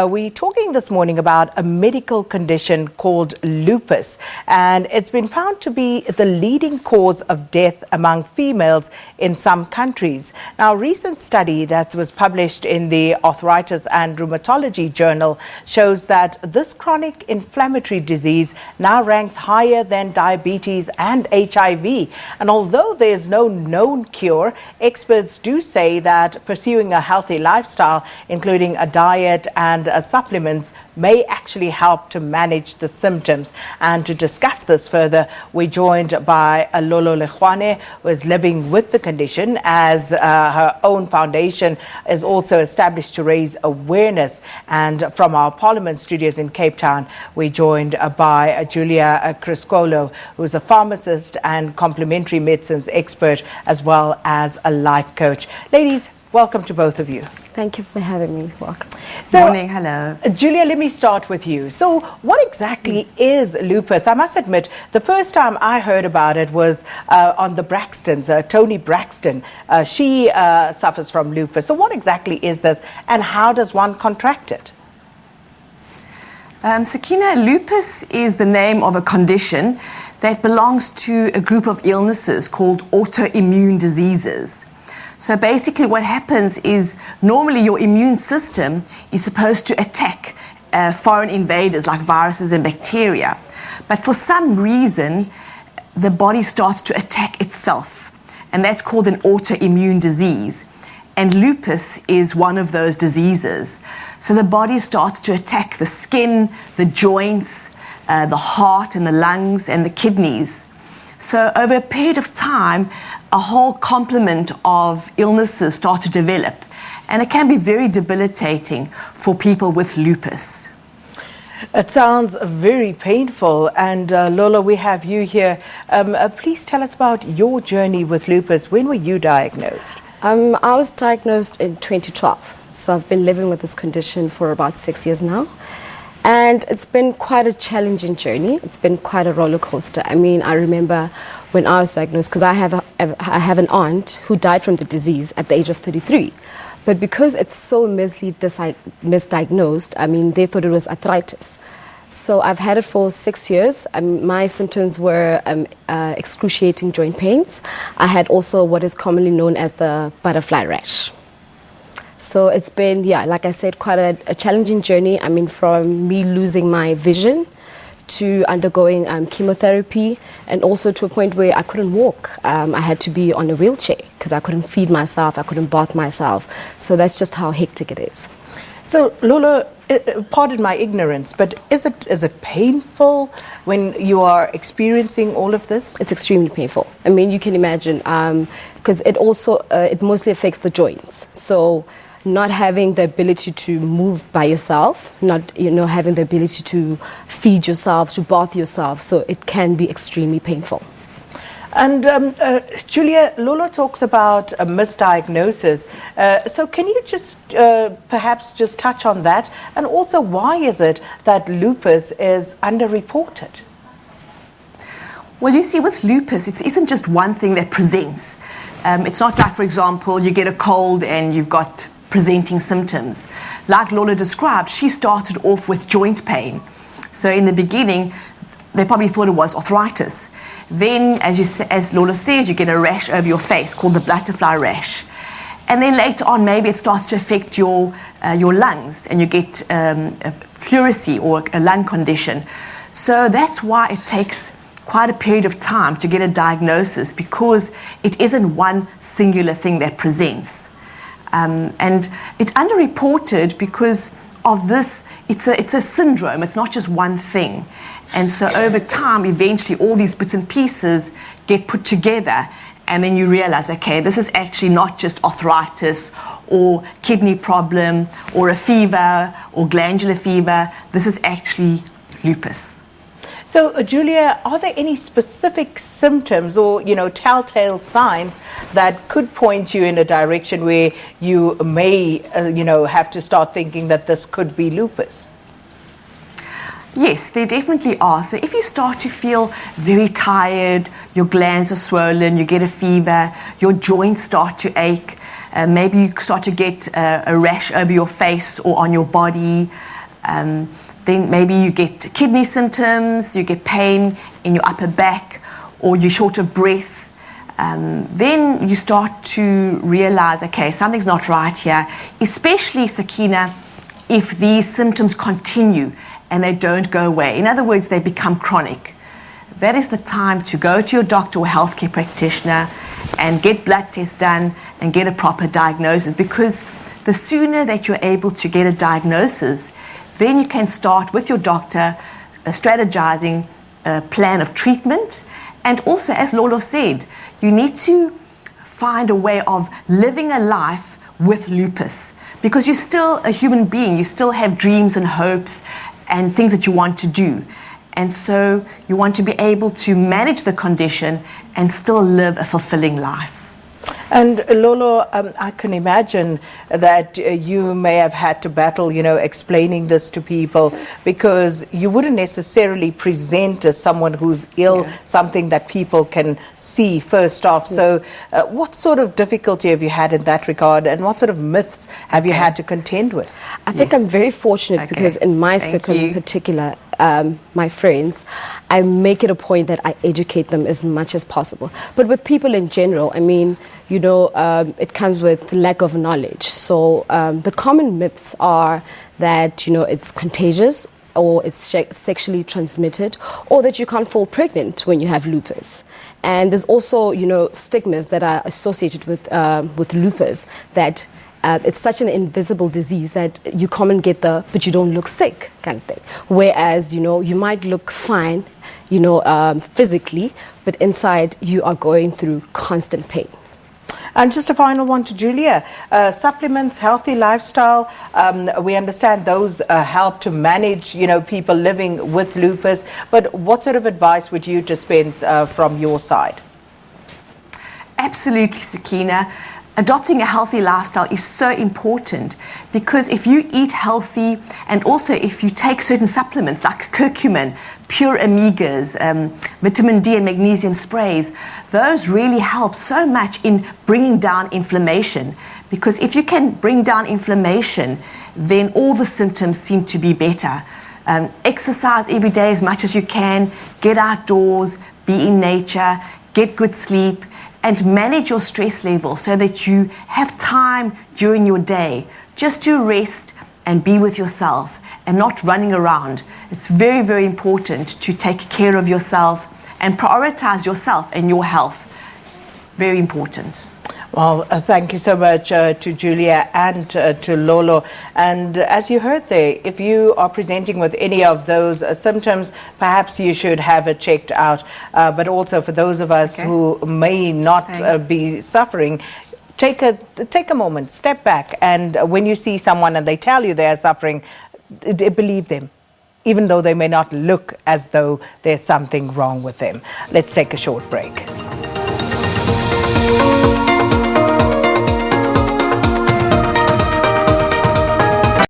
We're talking this morning about a medical condition called lupus, and it's been found to be the leading cause of death among females in some countries. Now, a recent study that was published in the Arthritis and Rheumatology journal shows that this chronic inflammatory disease now ranks higher than diabetes and HIV. And although there's no known cure, experts do say that pursuing a healthy lifestyle, including a diet and supplements, may actually help to manage the symptoms. And to discuss this further, we're joined by Lolo Lekgoane, who is living with the condition, as her own foundation is also established to raise awareness. And from our Parliament studios in Cape Town, we're joined by Giulia Criscuolo, who is a pharmacist and complementary medicines expert, as well as a life coach. Ladies, welcome to both of you. Thank you for having me. Welcome. Morning, hello. Julia, let me start with you. So what exactly is lupus? I must admit, the first time I heard about it was on the Braxtons, Tony Braxton. She suffers from lupus. So what exactly is this, and how does one contract it? Sakina, lupus is the name of a condition that belongs to a group of illnesses called autoimmune diseases. So basically what happens is normally your immune system is supposed to attack foreign invaders like viruses and bacteria. But for some reason, the body starts to attack itself. And that's called an autoimmune disease. And lupus is one of those diseases. So the body starts to attack the skin, the joints, the heart and the lungs and the kidneys. So over a period of time, a whole complement of illnesses start to develop, and it can be very debilitating for people with lupus. It sounds very painful, and Lola, we have you here. Please tell us about your journey with lupus. When were you diagnosed? I was diagnosed in 2012, so I've been living with this condition for about 6 years now. And it's been quite a challenging journey. It's been quite a roller coaster. I mean, I remember when I was diagnosed, because I have an aunt who died from the disease at the age of 33. But because it's so misdiagnosed, I mean, they thought it was arthritis. So I've had it for 6 years. My symptoms were excruciating joint pains. I had also what is commonly known as the butterfly rash. So it's been, like I said, quite a challenging journey. I mean, from me losing my vision to undergoing chemotherapy, and also to a point where I couldn't walk. I had to be on a wheelchair because I couldn't feed myself, I couldn't bath myself. So that's just how hectic it is. So Lola, pardon my ignorance, but is it painful when you are experiencing all of this? It's extremely painful. I mean, you can imagine, because it also, it mostly affects the joints. So not having the ability to move by yourself, not having the ability to feed yourself, to bath yourself, so it can be extremely painful. And Giulia, Lolo talks about a misdiagnosis. So can you just perhaps just touch on that? And also, why is it that lupus is underreported? Well, you see, with lupus, it isn't just one thing that presents. It's not like, for example, you get a cold and you've got presenting symptoms. Like Lola described, she started off with joint pain. So in the beginning, they probably thought it was arthritis. Then, as Lola says, you get a rash over your face called the butterfly rash. And then later on, maybe it starts to affect your lungs, and you get a pleurisy or a lung condition. So that's why it takes quite a period of time to get a diagnosis, because it isn't one singular thing that presents. And it's underreported because of this. It's a syndrome. It's not just one thing. And so over time, eventually, all these bits and pieces get put together, and then you realize, okay, this is actually not just arthritis or kidney problem or a fever or glandular fever. This is actually lupus. So, Giulia, are there any specific symptoms or, telltale signs that could point you in a direction where you may, have to start thinking that this could be lupus? Yes, there definitely are. So if you start to feel very tired, your glands are swollen, you get a fever, your joints start to ache, Maybe you start to get a rash over your face or on your body. Then maybe you get kidney symptoms, you get pain in your upper back, or you're short of breath. Then you start to realize, okay, something's not right here, especially, Sakina, if these symptoms continue and they don't go away. In other words, they become chronic. That is the time to go to your doctor or healthcare practitioner and get blood tests done and get a proper diagnosis, because the sooner that you're able to get a diagnosis, then you can start with your doctor strategizing a plan of treatment. And also, as Lolo said, you need to find a way of living a life with lupus, because you're still a human being. You still have dreams and hopes and things that you want to do. And so you want to be able to manage the condition and still live a fulfilling life. And Lolo, I can imagine that you may have had to battle, explaining this to people, because you wouldn't necessarily present as someone who's ill something that people can see first off. So what sort of difficulty have you had in that regard, and what sort of myths have you had to contend with? I think I'm very fortunate because in my circle in particular, my friends, I make it a point that I educate them as much as possible. But with people in general, I mean, it comes with lack of knowledge. So the common myths are that, it's contagious, or it's sexually transmitted, or that you can't fall pregnant when you have lupus. And there's also, stigmas that are associated with lupus, that it's such an invisible disease that you come and get but you don't look sick kind of thing. Whereas, you might look fine, physically, but inside you are going through constant pain. And just a final one to Giulia. Supplements, healthy lifestyle, we understand those help to manage, people living with lupus. But what sort of advice would you dispense from your side? Absolutely, Sakina. Adopting a healthy lifestyle is so important, because if you eat healthy, and also if you take certain supplements like curcumin, pure omegas, vitamin D and magnesium sprays, those really help so much in bringing down inflammation. Because if you can bring down inflammation, then all the symptoms seem to be better. Exercise every day as much as you can, get outdoors, be in nature, get good sleep, and manage your stress level so that you have time during your day just to rest and be with yourself and not running around. It's very, very important to take care of yourself and prioritize yourself and your health. Very important. Well, thank you so much to Giulia and to Lolo. And as you heard there, if you are presenting with any of those symptoms, perhaps you should have it checked out. But also for those of us who may not be suffering, take a moment, step back, and when you see someone and they tell you they are suffering, believe them, even though they may not look as though there's something wrong with them. Let's take a short break.